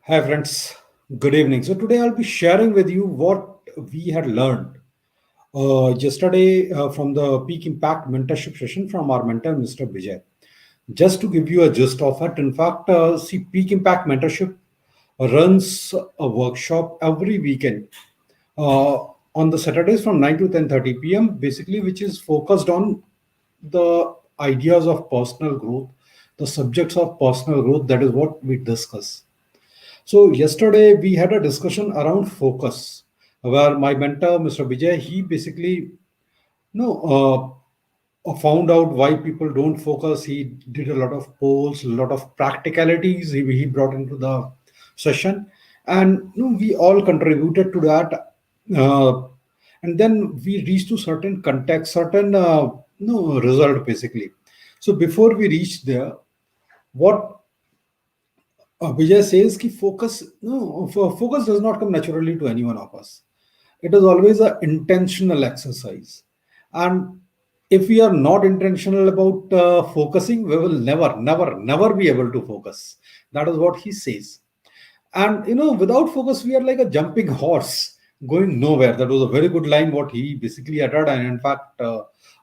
Hi, friends. Good evening. So, today I'll be sharing with you what we had learned yesterday from the Peak Impact Mentorship session from our mentor, Mr. Vijay. Just to give you a gist of it, in fact, see, Peak Impact Mentorship runs a workshop every weekend uh, on the Saturdays from 9 to 10:30 p.m., basically, which is focused on the ideas of personal growth, the subjects of personal growth. That is what we discuss. So yesterday we had a discussion around focus, where my mentor, Mr. Vijay, he basically found out why people don't focus. He did a lot of polls, a lot of practicalities he brought into the session, and we all contributed to that. And then we reached to certain context, certain result basically. So before we reach there, what Vijay says ki focus, no, focus does not come naturally to any one of us. It is always an intentional exercise. And if we are not intentional about focusing, we will never be able to focus. That is what he says. And without focus, we are like a jumping horse going nowhere. That was a very good line what he basically uttered. And in fact,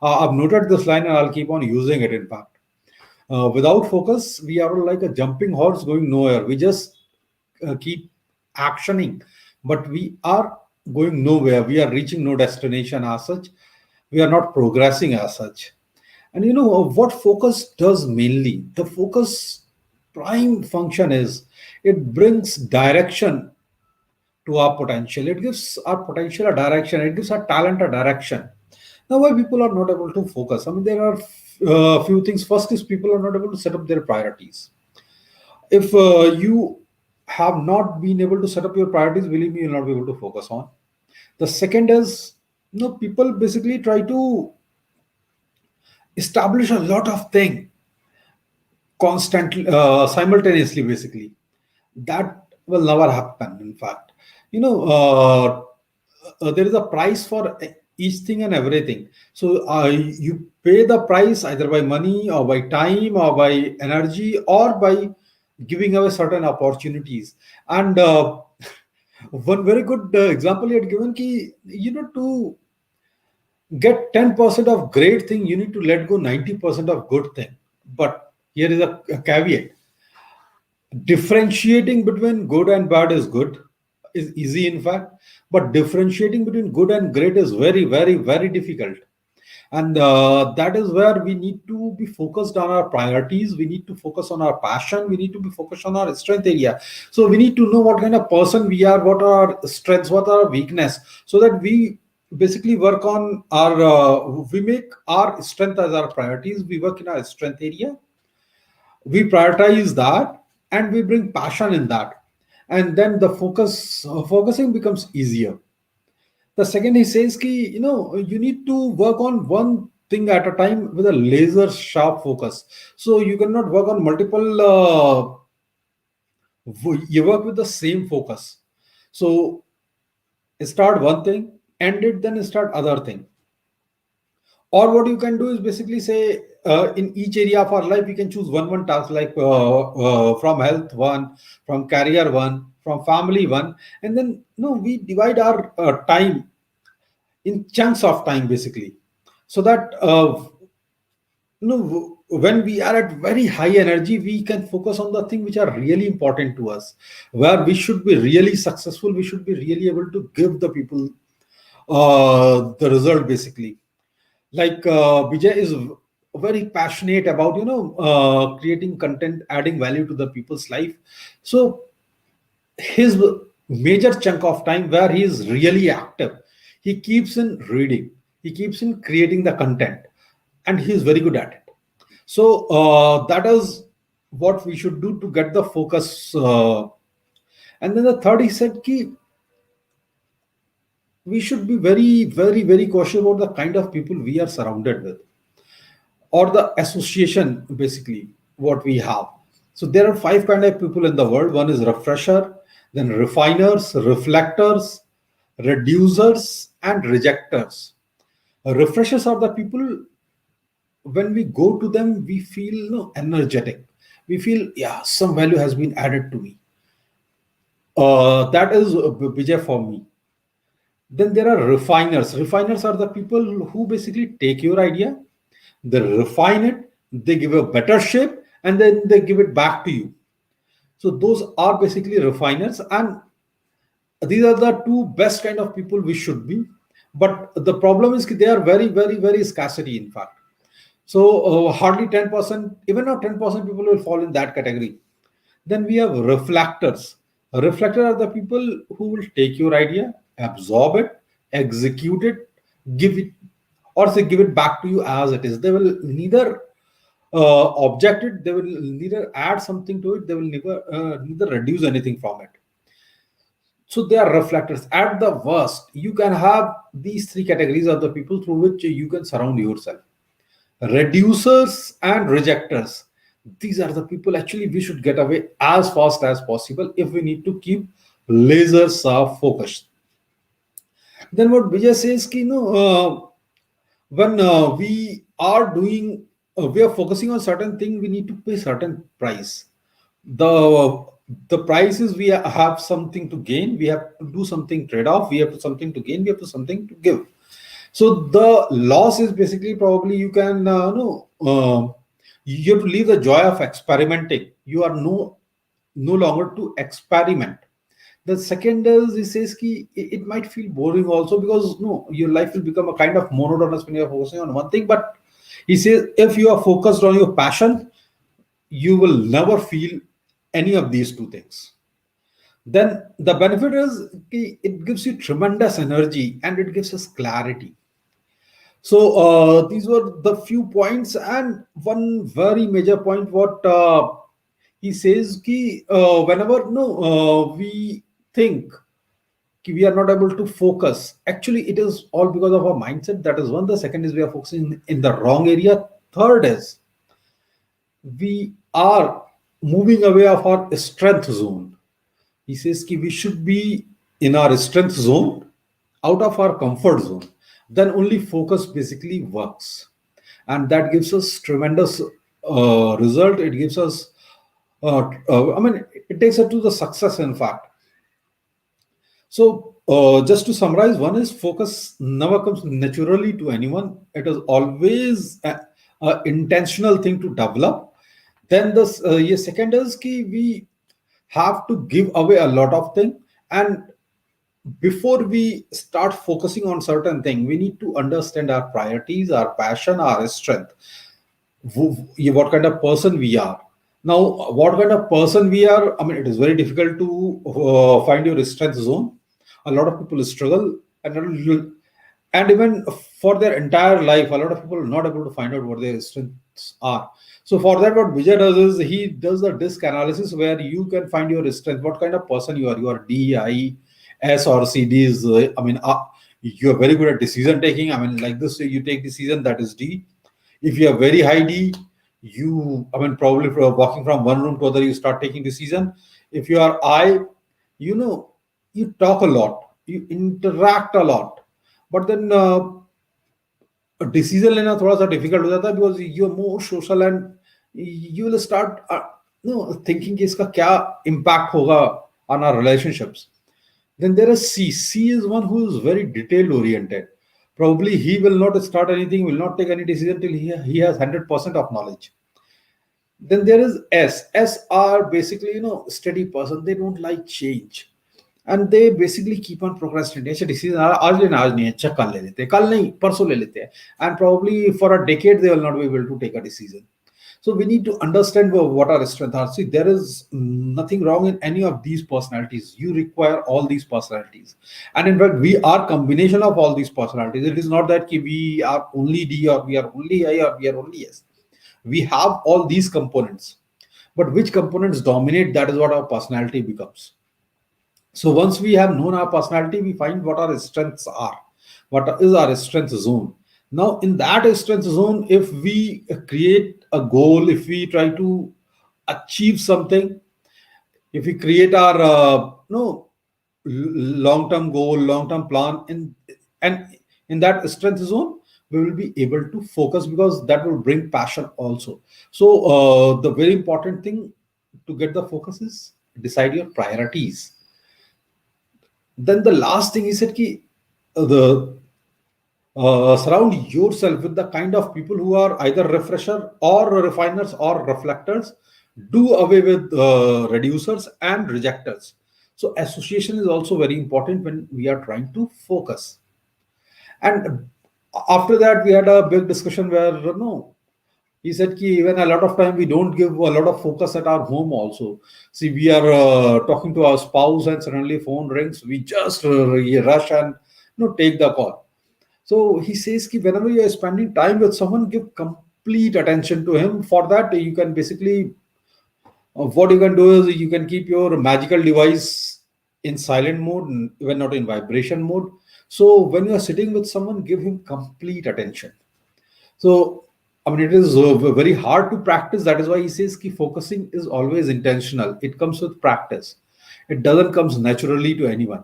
I've noted this line and I'll keep on using it. In fact, without focus, we are like a jumping horse going nowhere. We just keep actioning, but we are going nowhere. We are reaching no destination as such. We are not progressing as such. And what focus does mainly? The focus prime function is it brings direction to our potential. It gives our potential a direction. It gives our talent a direction. Now, why people are not able to focus? I mean, there are few things. First is people are not able to set up their priorities. If you have not been able to set up your priorities, believe me, you'll not be able to focus on. The second is, people basically try to establish a lot of things constantly, simultaneously, basically. That will never happen, in fact. There is a price for each thing and everything. So you pay the price either by money or by time or by energy or by giving away certain opportunities. And one very good example he had given ki, to get 10% of great thing, you need to let go 90% of good thing. But here is a caveat. Differentiating between good and bad is easy, in fact, but differentiating between good and great is very difficult. And that is where we need to be focused on our priorities. We need to focus on our passion. We need to be focused on our strength area. So we need to know what kind of person we are, what are our strengths, what are our weakness, so that we basically work on our we make our strength as our priorities. We work in our strength area, we prioritize that, and we bring passion in that, and then the focusing becomes easier. The second, he says ki, you need to work on one thing at a time with a laser sharp focus. So you cannot work on multiple you work with the same focus. So start one thing, end it, then start other thing. Or what you can do is basically say, in each area of our life we can choose one task, like from health one, from career one, from family one, and then we divide our time in chunks of time, basically, so that when we are at very high energy, we can focus on the things which are really important to us, where we should be really successful, we should be really able to give the people the result, basically. Like Vijay is very passionate about creating content, adding value to the people's life. So his major chunk of time where he is really active, he keeps in reading, he keeps in creating the content, and he is very good at it. So that is what we should do to get the focus. And then the third, he said ki we should be very cautious about the kind of people we are surrounded with, or the association, basically, what we have. So there are five kind of people in the world. One is refresher, then refiners, reflectors, reducers, and rejectors. Refreshers are the people, when we go to them, we feel energetic. We feel, yeah, some value has been added to me. That is Vijay for me. Then there are refiners. Refiners are the people who basically take your idea, they refine it, they give a better shape, and then they give it back to you. So those are basically refiners, and these are the two best kind of people we should be. But the problem is they are very, very, very scarcity, in fact. So hardly 10%, even now 10% people will fall in that category. Then we have reflectors. Reflectors are the people who will take your idea, absorb it, execute it, give it, or say give it back to you as it is. They will neither object it, they will neither add something to it, they will neither reduce anything from it. So they are reflectors. At the worst, you can have these three categories of the people through which you can surround yourself: reducers and rejectors. These are the people actually we should get away as fast as possible if we need to keep laser sharp focused. Then what Vijay says, ki, when we are doing, we are focusing on certain thing, we need to pay certain price. The price is we have something to gain, we have to do something trade off, we have to something to gain, we have to something to give. So the loss is basically probably you can no you have to leave the joy of experimenting. You are no longer to experiment. The second is he says ki it might feel boring also, because no, your life will become a kind of monotonous when you are focusing on one thing. But he says if you are focused on your passion, you will never feel any of these two things. Then the benefit is ki it gives you tremendous energy and it gives us clarity. So these were the few points, and one very major point. What he says, ki whenever no we think ki we are not able to focus, actually it is all because of our mindset. That is one. The second is we are focusing in the wrong area. Third is we are moving away of our strength zone. He says ki we should be in our strength zone, out of our comfort zone. Then only focus basically works, and that gives us tremendous result. It gives us, I mean, it takes us to the success. In fact, so just to summarize, one is focus never comes naturally to anyone. It is always a intentional thing to develop. Then the second is ki we have to give away a lot of things, and before we start focusing on certain thing, we need to understand our priorities, our passion, our strength, what kind of person we are. Now what kind of person we are, I mean, it is very difficult to find your strength zone. A lot of people struggle, and even for their entire life a lot of people are not able to find out what their strengths are. So for that, what Vijay does is he does a disc analysis where you can find your strength, what kind of person you are. You are D, I, S, or C. D is I mean, you are very good at decision taking. I mean, like this, you take decision, that is D. If you are very high D, you, I mean, probably from walking from one room to other, you start taking decision. If you are I, you know, you talk a lot, you interact a lot, but then decision लेना थोड़ा सा difficult हो जाता है, because you are more social and you will start no thinking कि इसका क्या impact होगा on our relationships. Then there is C. C is one who is very detail oriented. Probably he will not start anything, will not take any decision till he has 100% of knowledge. Then there is S. S are basically, steady person. They don't like change. And they basically keep on procrastinating. अच्छा decision आज लेना, आज नहीं, अच्छा कल ले लेते हैं, कल नहीं परसों ले लेते हैं. And probably for a decade they will not be able to take a decision. So we need to understand what our strengths are. See, there is nothing wrong in any of these personalities. You require all these personalities, and in fact, we are combination of all these personalities. It is not that we are only D or we are only I or we are only S. We have all these components, but which components dominate? That is what our personality becomes. So once we have known our personality, we find what our strengths are, what is our strength zone. Now, in that strength zone, if we create a goal, if we try to achieve something, if we create our no long-term goal, long-term plan, and in that strength zone, we will be able to focus, because that will bring passion also. So the very important thing to get the focus is decide your priorities. Then the last thing he said, ki, the surround yourself with the kind of people who are either refresher or refiners or reflectors. Do away with reducers and rejectors. So association is also very important when we are trying to focus. And after that, we had a big discussion where, no, he said ki even a lot of time we don't give a lot of focus at our home also. See, we are talking to our spouse and suddenly phone rings. We just rush and take the call. So he says ki whenever you are spending time with someone, give complete attention to him. For that, you can basically what you can do is you can keep your magical device in silent mode, even not in vibration mode. So when you are sitting with someone, give him complete attention. So, I mean, it is very hard to practice. That is why he says ki focusing is always intentional. It comes with practice. It doesn't comes naturally to anyone.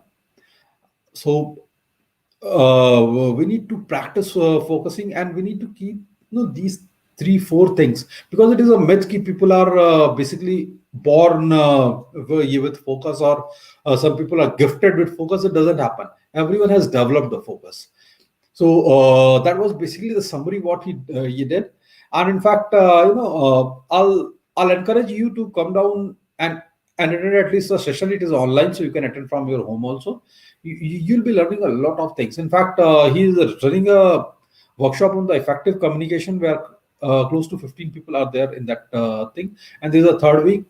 So, we need to practice focusing, and we need to keep these three four things, because it is a myth ki people are basically born with focus, or some people are gifted with focus. It doesn't happen. Everyone has developed the focus. So that was basically the summary what he did. And in fact, I'll encourage you to come down and attend at least a session. It is online, so you can attend from your home also. You'll be learning a lot of things. In fact, he is running a workshop on the effective communication, where close to 15 people are there in that thing. And this is the third week.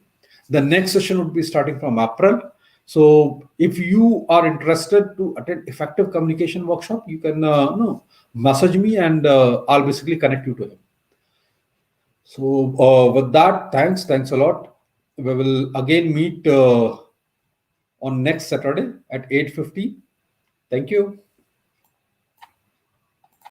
The next session would be starting from April. So if you are interested to attend effective communication workshop, you can no, message me, and I'll basically connect you to him. So with that, thanks a lot. We will again meet on next Saturday at 8:50. Thank you.